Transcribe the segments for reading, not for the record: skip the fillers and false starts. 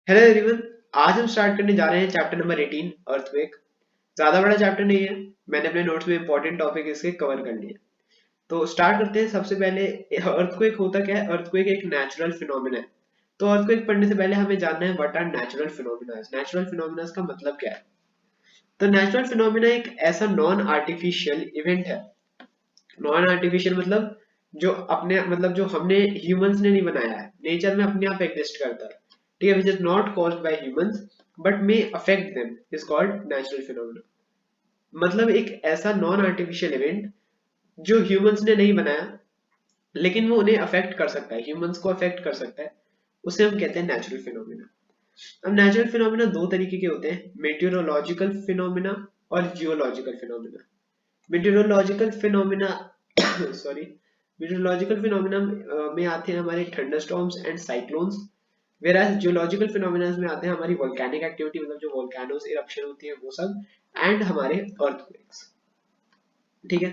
Hello everyone. आज हम start करने जा रहे हैं चैप्टर नंबर 18 अर्थक्वेक। ज्यादा बड़ा चैप्टर नहीं है, मैंने अपने नोट्स में इंपॉर्टेंट टॉपिक इसके कवर कर लिए। तो स्टार्ट करते हैं। सबसे पहले अर्थक्वेक होता क्या है? अर्थक्वेक एक नेचुरल फिनोमिना है। तो अर्थक्वेक पढ़ने से पहले हमें जानना है what are natural phenomena. Natural phenomena का मतलब क्या है? तो नेचुरल फिनोमिना एक ऐसा नॉन आर्टिफिशियल इवेंट है। नॉन आर्टिफिशियल मतलब जो अपने मतलब जो हमने ह्यूमंस ने नहीं बनाया है, नेचर में अपने आप एग्जिस्ट करता है। ठीक है, which is not caused by humans but may affect them is called natural phenomena. मतलब एक ऐसा नॉन आर्टिफिशियल इवेंट जो ह्यूमंस ने नहीं बनाया लेकिन वो उन्हें अफेक्ट कर सकता है, ह्यूमंस को अफेक्ट कर सकता है, उसे हम कहते हैं नेचुरल फिनोमेना। अब नेचुरल फिनोमेना दो तरीके के होते हैं, मेटेरोलॉजिकल फिनोमेना और geological phenomena. Meteorological phenomena sorry meteorological phenomena में आते हैं हमारे thunderstorms and cyclones, वेराज geological phenomena में आते हैं हमारी वोल्केनिक एक्टिविटी, मतलब जो वोल्केनोस इरप्शन होती है वो सब, एंड हमारे अर्थक्वेक्स। ठीक है,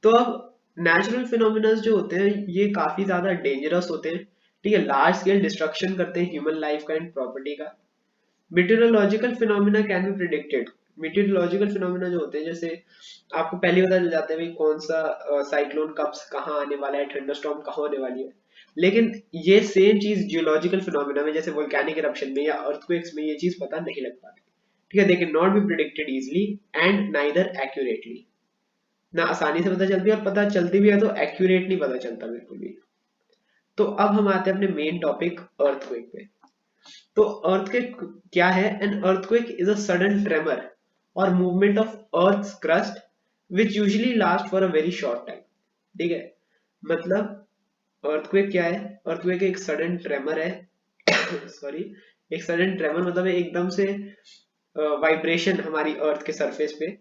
तो अब नेचुरल फिनोमेना जो होते हैं ये काफी ज्यादा डेंजरस होते हैं। ठीक है, लार्ज स्केल डिस्ट्रक्शन करते हैं ह्यूमन लाइफ का एंड प्रॉपर्टी का। Meteorological phenomena can be predicted. Meteorological phenomena जो होते हैं, जैसे आपको पहले पता चल जाता है भाई कौन सा साइक्लोन कब कहाँ आने वाला है, थंडरस्टॉर्म कहाँ होने वाली है। लेकिन ये सेम चीज जियोलॉजिकल फिनोमेना में जैसे वोल्केनिक इरप्शन में या अर्थक्वेक्स में ये चीज पता नहीं लग पाती। ठीक है, they can not be predicted easily and neither accurately. ना आसानी से पता चलती है और पता चलती भी है तो एक्यूरेट नहीं पता चलता बिल्कुल भी। तो अब हम आते हैं अपने मेन टॉपिक अर्थक्वेक पे। तो अर्थक्वेक क्या है? An earthquake is a sudden tremor और movement of earth crust which usually last for a very short time. ठीक है, मतलब अर्थक्वेक क्या है? अर्थक्वेक एक सडन ट्रेमर है सॉरी एक सडन ट्रेमर मतलब है एकदम से वाइब्रेशन हमारी अर्थ के सरफेस पे,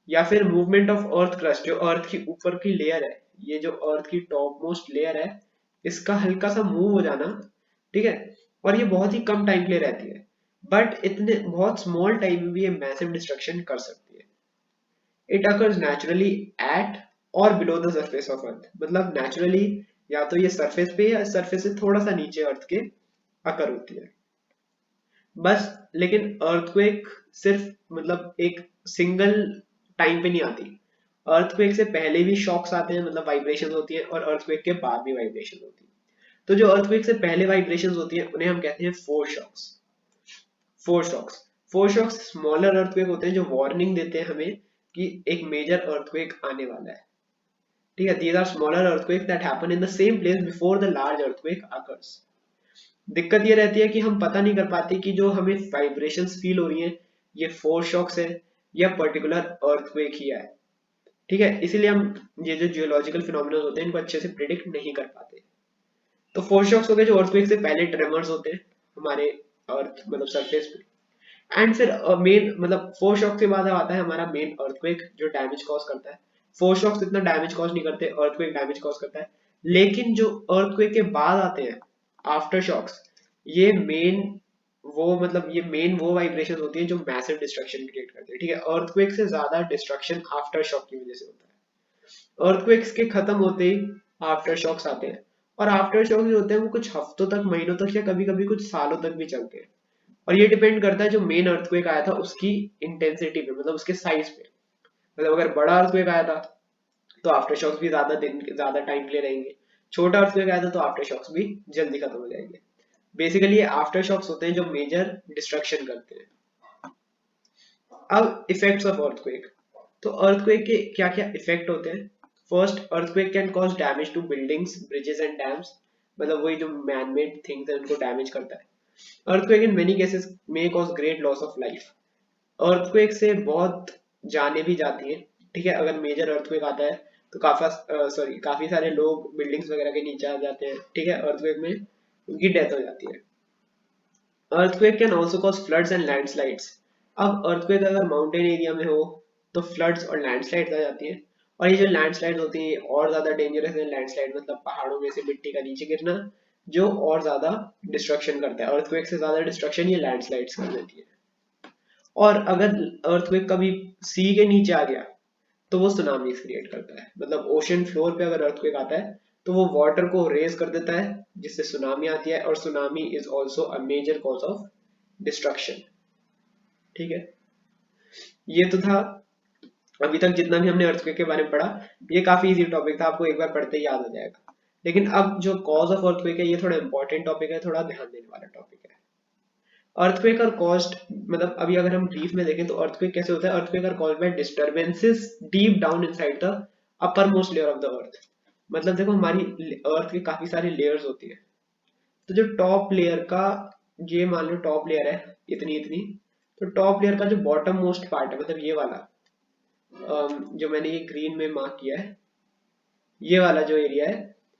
या फिर मूवमेंट ऑफ अर्थ क्रस्ट, जो अर्थ की ऊपर की लेयर है, ये जो अर्थ की टॉप मोस्ट लेयर है, इसका हल्का सा मूव हो जाना। ठीक है, और ये बहुत ही कम टाइम के लिए रहती है, बट इतने बहुत स्मॉल टाइम में भी ये मैसिव डिस्ट्रक्शन कर सकती है। इट अकर्स नेचुरली एट और below the surface of earth, मतलब नेचुरली या तो ये सरफेस पे या सरफेस से थोड़ा सा नीचे अर्थ के अकर होती है बस। लेकिन अर्थक्वेक सिर्फ मतलब एक सिंगल टाइम पे नहीं आती। अर्थक्वेक से पहले भी शॉक्स आते हैं, मतलब वाइब्रेशंस होती है, और अर्थक्वेक के बाद भी वाइब्रेशन होती है। तो जो अर्थक्वेक से पहले वाइब्रेशंस होती है उन्हें हम कहते हैं foreshocks. Foreshocks smaller earthquake होते हैं जो वार्निंग देते हैं हमें कि एक मेजर अर्थक्वेक आने वाला है। ठीक है, these are smaller earthquake that happen in the same place before the large earthquake occurs. दिक्कत ये रहती है कि हम पता नहीं कर पाते कि जो हमें वाइब्रेशंस फील हो रही है ये फोर शॉक्स है या पर्टिकुलर अर्थक्वेक ही है। ठीक है, इसीलिए हम ये जो जियोलॉजिकल फिनोमिना होते हैं इनको अच्छे से प्रिडिक्ट नहीं कर पाते। तो फोर शॉक्स हो गए जो अर्थक्वेक से पहले ट्रेमर्स होते हैं हमारे अर्थ मतलब सरफेस पे। एंड फिर मेन मतलब फोर शॉक के बाद आता है हमारा मेन अर्थक्वेक जो डैमेज कॉज करता है। फोर शॉक्स इतना डैमेज कॉज नहीं करते, अर्थक्वेक डैमेज कॉज करता है। लेकिन जो अर्थक्वेक के बाद आते हैं आफ्टर शॉक्स, ये मेन वो वाइब्रेशन होती है जो मैसिव डिस्ट्रक्शन क्रिएट करती है। ठीक है, अर्थक्वेक से ज्यादा डिस्ट्रक्शन आफ्टर शॉक की वजह से होता है। अर्थक्वेक्स के खत्म होते ही आफ्टर शॉक्स आते हैं, और आफ्टर शॉक्स जो होते हैं वो कुछ हफ्तों तक, महीनों तक, या कभी कभी कुछ सालों तक भी चलते हैं। और ये डिपेंड करता है जो मेन अर्थक्वेक आया था उसकी इंटेंसिटी पे, मतलब उसके साइज पे। मतलब अगर बड़ा अर्थक्वेक आया था तो आफ्टर शॉक्स भी ज्यादा टाइम के लिए रहेंगे। छोटा अर्थक्वेक आया था तो आफ्टर शॉक्स भी जल्दी खत्म हो जाएंगे। बेसिकली ये आफ्टर शॉक्स होते हैं जो मेजर डिस्ट्रक्शन करते हैं। अब इफेक्ट्स ऑफ अर्थक्वेक। तो अर्थक्वेक के क्या क्या इफेक्ट होते हैं? First, earthquake can cause damage to buildings, bridges and dams. मतलब वही जो मैन मेड थिंग्स है उनको डैमेज करता है। Earthquake in many cases may cause great loss of life. Earthquake से बहुत जाने भी जाती हैं। ठीक है, अगर मेजर अर्थक्वेक आता है तो काफी सारे लोग बिल्डिंग्स वगैरह के नीचे आ जाते हैं। ठीक है, अर्थक्वेक में उनकी डेथ हो जाती है। Earthquake can also cause floods and landslides. अब अर्थक्वेक अगर माउंटेन एरिया में हो तो फ्लड्स और लैंडस्लाइड्स आ जाती है। और ये जो लैंडस्लाइड्स होती है और ज्यादा डेंजरस है। लैंडस्लाइड मतलब पहाड़ों में से मिट्टी का नीचे गिरना, जो और ज्यादा डिस्ट्रक्शन करता है। अर्थक्वेक से ज्यादा डिस्ट्रक्शन ये लैंडस्लाइड्स कर देती है। और अगर अर्थक्वेक कभी सी के नीचे आ गया तो वो सुनामी क्रिएट करता है। मतलब ओशन फ्लोर पे अगर अर्थक्वेक आता है तो वो वाटर को रेज कर देता है जिससे सुनामी आती है, और tsunami is also a major cause of destruction. ठीक है, ये तो था अभी तक जितना भी हमने अर्थक्वेक के बारे में पढ़ा। ये काफी इजी टॉपिक था, आपको एक बार पढ़ते ही याद हो जाएगा। लेकिन अब जो कॉज ऑफ अर्थक्वेक है, ये थोड़ा इंपॉर्टेंट टॉपिक है, थोड़ा ध्यान देने वाला टॉपिक है। अर्थक्वेक और कॉस्ट, मतलब अभी अगर हम ब्रीफ में देखें तो अर्थक्वेक कैसे होता है। Earthquake are caused by disturbances deep down inside the uppermost layer of the earth. मतलब देखो, हमारी अर्थ की काफी सारी लेयर्स होती है, तो जो टॉप लेयर का, ये मान लो टॉप लेयर है इतनी इतनी, तो टॉप लेयर का जो बॉटम मोस्ट पार्ट है, मतलब ये वाला, जो मैंने ये ग्रीन में मार्क किया है, ये वाला जो एरिया है,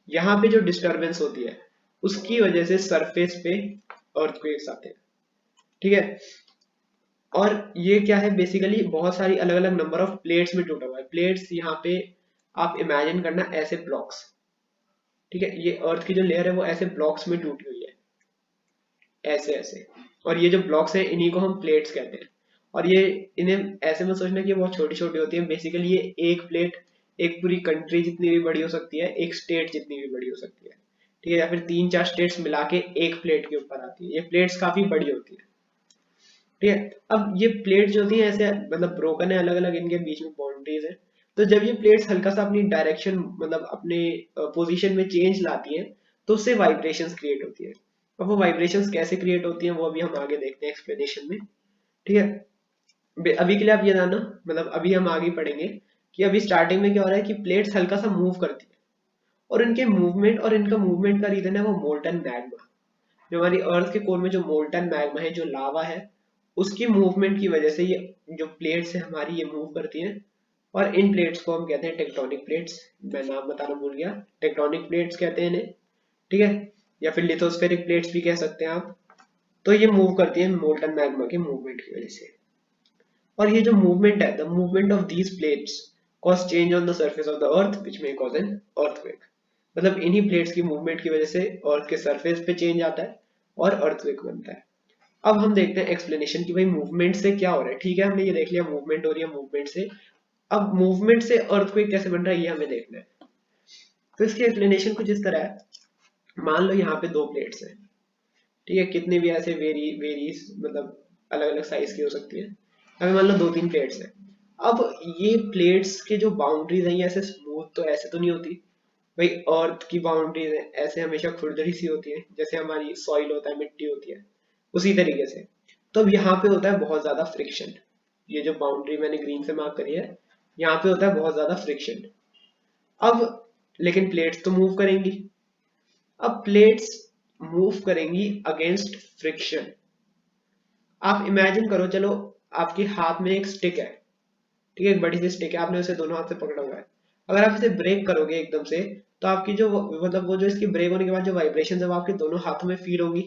यहाँ पे जो डिस्टरबेंस होती है उसकी वजह से सरफेस पे अर्थक्वेक्स आते हैं। ठीक है, और ये क्या है, बेसिकली बहुत सारी अलग अलग नंबर ऑफ प्लेट्स में टूटा हुआ है। प्लेट्स यहाँ पे आप इमेजिन करना ऐसे ब्लॉक्स। ठीक है, ये अर्थ की जो लेयर है वो ऐसे ब्लॉक्स में टूटी हुई है, ऐसे ऐसे। और ये जो ब्लॉक्स हैं इन्हीं को हम प्लेट्स कहते हैं। और ये, इन्हें ऐसे मत सोचना कि ये बहुत छोटी छोटी होती है। बेसिकली ये एक प्लेट एक पूरी कंट्री जितनी भी बड़ी हो सकती है, एक स्टेट जितनी भी बड़ी हो सकती है। ठीक है, या फिर 3-4 स्टेट्स मिला के एक प्लेट के ऊपर आती है। ये प्लेट्स काफी बड़ी होती है। ठीक है, अब ये प्लेट जो होती है ऐसे, मतलब ब्रोकन है, अलग अलग इनके बीच में बाउंड्रीज है। तो जब ये प्लेट्स हल्का सा अपनी डायरेक्शन, मतलब अपने पोजीशन में चेंज लाती हैं, तो उससे वाइब्रेशंस क्रिएट होती है। अब वो वाइब्रेशंस कैसे क्रिएट होती हैं वो अभी हम आगे देखते हैं एक्सप्लेनेशन में। ठीक है, अभी के लिए आप ये जानना, मतलब अभी हम आगे पढ़ेंगे कि अभी स्टार्टिंग में क्या हो रहा है कि प्लेट्स हल्का सा मूव करती है, और इनके मूवमेंट, और इनका मूवमेंट का रीजन है वो मोल्टन मैग्मा। जो हमारी अर्थ के कोर में जो मोल्टन मैग्मा है, जो लावा है, उसकी मूवमेंट की वजह से ये जो प्लेट्स है हमारी, ये मूव करती हैं। और इन प्लेट्स को हम कहते हैं टेक्टोनिक प्लेट्स। मैं नाम बताना भूल गया, टेक्टोनिक प्लेट्स कहते हैं इन्हें। ठीक है, या फिर लिथोस्फेरिक प्लेट्स भी कह सकते हैं आप। तो ये मूव करती है मोल्टन मैग्मा के मूवमेंट की वजह से। और ये जो मूवमेंट है, the movement of these plates cause change on the surface of the earth which may cause an earthquake. मतलब इन्हीं प्लेट्स की मूवमेंट की वजह से अर्थ के सरफेस पे चेंज आता है और अर्थक्वेक बनता है। अब हम देखते हैं एक्सप्लेनेशन कि भाई मूवमेंट से क्या हो रहा है। ठीक है, हमने ये देख लिया मूवमेंट हो रही है मूवमेंट से। अब मूवमेंट से अर्थक्वेक कैसे बन रहा है ये हमें देखना है। तो इसकी एक्सप्लेनेशन कुछ इस तरह है। मान लो यहाँ पे दो प्लेट्स हैं। ठीक है, कितने भी ऐसे वेरीज, मतलब अलग अलग साइज की हो सकती है। अभी मान लो 2-3 प्लेट्स हैं। अब ये प्लेट्स के जो बाउंड्रीज हैं, ये ऐसे स्मूथ तो ऐसे तो नहीं होती। भाई अर्थ की बाउंड्रीज है ऐसे हमेशा खुरदरी सी होती है, जैसे हमारी सॉइल होता है, मिट्टी होती है, उसी तरीके से। तो अब यहाँ पे होता है बहुत ज्यादा फ्रिक्शन। ये जो बाउंड्री मैंने ग्रीन से मार्क करी है, यहाँ पे होता है बहुत ज्यादा फ्रिक्शन। अब लेकिन प्लेट्स तो मूव करेंगी। अब प्लेट्स मूव करेंगी अगेंस्ट फ्रिक्शन। आप इमेजिन करो, चलो आपके हाथ में एक स्टिक है। ठीक है, एक बड़ी सी स्टिक है, आपने उसे दोनों हाथ से पकड़ा हुआ है। अगर आप इसे ब्रेक करोगे एकदम से, तो आपकी जो, मतलब वो जो इसकी ब्रेक होने के बाद जो वाइब्रेशन है वो आपके दोनों हाथों में फील होगी।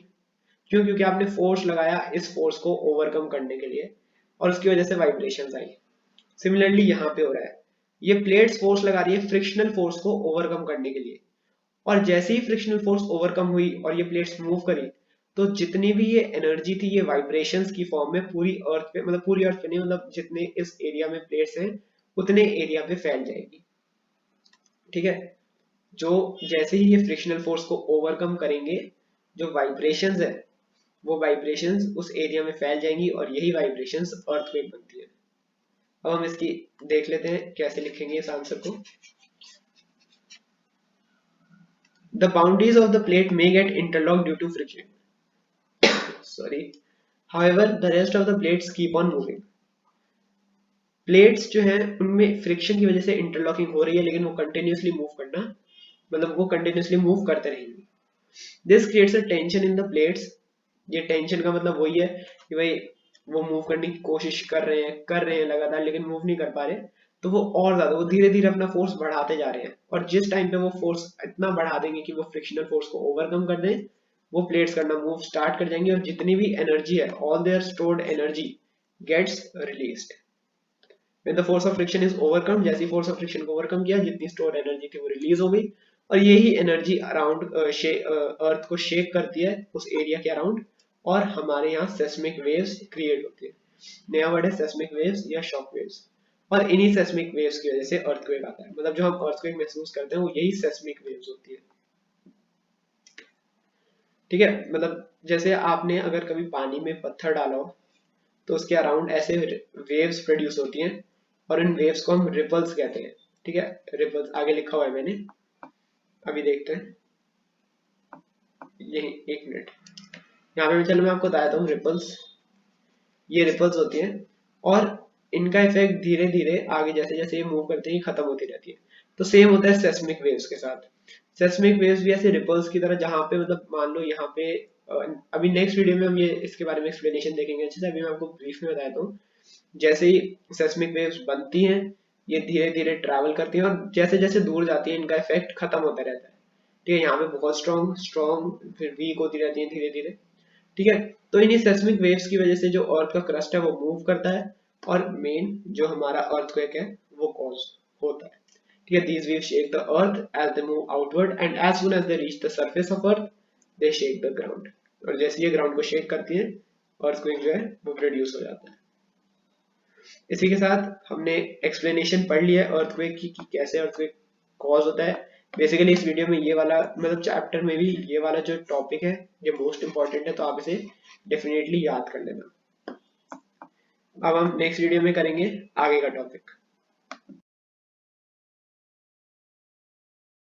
क्यों? क्योंकि आपने फोर्स लगाया इस फोर्स को ओवरकम करने के लिए, और उसकी वजह से वाइब्रेशन आई। सिमिलरली यहाँ पे हो रहा है, ये प्लेट्स फोर्स लगा रही है फ्रिक्शनल फोर्स को ओवरकम करने के लिए। और जैसे ही फ्रिक्शनल फोर्स ओवरकम हुई और ये प्लेट्स मूव करी, तो जितनी भी ये एनर्जी थी ये वाइब्रेशंस की फॉर्म में पूरी अर्थ पे, मतलब पूरी अर्थ पे नहीं, मतलब जितने इस एरिया में प्लेट्स हैं उतने एरिया पे फैल जाएगी। ठीक है, जो जैसे ही ये फ्रिक्शनल फोर्स को ओवरकम करेंगे, जो वाइब्रेशंस है वो वाइब्रेशंस उस एरिया में फैल जाएंगी, और यही वाइब्रेशंस अर्थक्वेक बनती है। अब हम इसकी देख लेते हैं कैसे लिखेंगे इस आंसर को। The boundaries of the plate may get interlocked due to friction. Sorry. However, the rest of the plates keep on moving. Plates जो हैं उनमें फ्रिक्शन की वजह से इंटरलॉकिंग हो रही है, लेकिन वो कंटिन्यूसली मूव करना, मतलब वो कंटिन्यूसली मूव करते रहेंगे। This creates a tension in the plates. ये टेंशन का मतलब वही है कि भाई वो मूव करने की कोशिश कर रहे हैं लगातार, लेकिन मूव नहीं कर पा रहे। तो वो और ज्यादा, वो धीरे धीरे अपना फोर्स बढ़ाते जा रहे हैं, और जिस टाइम पे वो फोर्स इतना बढ़ा देंगे कि वो फ्रिक्शनल फोर्स को ओवरकम कर दें, वो प्लेट्स करना मूव स्टार्ट कर जाएंगे, और जितनी भी एनर्जी है, all their stored energy gets released when the force of friction is overcome. जैसी फोर्स ऑफ फ्रिक्शन को ओवरकम किया, जितनी स्टोर्ड एनर्जी थी वो रिलीज हो गई, और यही एनर्जी अराउंड अर्थ को शेक करती है उस एरिया के अराउंड, और हमारे यहाँ सेस्मिक वेव्स क्रिएट होती है। नया वर्ड है सेस्मिक वेव्स या शॉक वेव्स। और इन्हीं सेस्मिक वेव्स की वजह से अर्थक्वेक आता है। मतलब जो हम अर्थक्वेक महसूस करते हैं वो यही सेस्मिक वेव्स होती है। ठीक है, मतलब जैसे आपने अगर कभी पानी में पत्थर डाला हो तो उसके अराउंड ऐसे वेव्स प्रोड्यूस होती हैं और इन वेव्स को हम रिपल्स कहते हैं। ठीक है, रिपल्स आगे लिखा हुआ है मैंने, अभी देखते हैं। यही एक मिनट, यहाँ पे चलो मैं आपको बताता हूँ रिपल्स। ये रिपल्स होती हैं और इनका इफेक्ट धीरे धीरे आगे जैसे जैसे ये मूव करते हैं खत्म होती रहती है। तो सेम होता है सेस्मिक वेव्स के साथ। सेस्मिक वेव्स भी ऐसे रिपल्स की तरह, जहाँ पे मतलब मान लो यहाँ पे अभी नेक्स्ट वीडियो में हम ये इसके बारे में एक्सप्लेनेशन देखेंगे अच्छे से, अभी मैं आपको ब्रीफ में बताता हूँ। जैसे ही सेस्मिक वेव्स बनती हैं ये धीरे धीरे ट्रैवल करती हैं और जैसे जैसे दूर जाती है इनका इफेक्ट खत्म होता रहता है। ठीक है, यहाँ पे बहुत स्ट्रॉन्ग स्ट्रॉन्ग फिर वीक होती रहती है धीरे धीरे। ठीक है, तो इन्हीं सेस्मिक वेव्स की वजह से जो अर्थ का क्रस्ट है वो मूव करता है और मेन जो हमारा अर्थक्वेक है वो कॉज होता है। ठीक है, these waves shake the earth as they move outward and as soon as they reach the surface of earth they shake the ground। और जैसे ये ग्राउंड को शेक करती है अर्थक्वेक जो है वो प्रोड्यूस हो जाता है। इसी के साथ हमने एक्सप्लेनेशन पढ़ लिया है अर्थक्वेक की कि कैसे अर्थक्वेक कॉज होता है। बेसिकली इस वीडियो में ये वाला मतलब चैप्टर में भी ये वाला जो टॉपिक है ये मोस्ट इंपॉर्टेंट है, तो आप इसे डेफिनेटली याद कर लेना। अब हम नेक्स्ट वीडियो में करेंगे आगे का टॉपिक।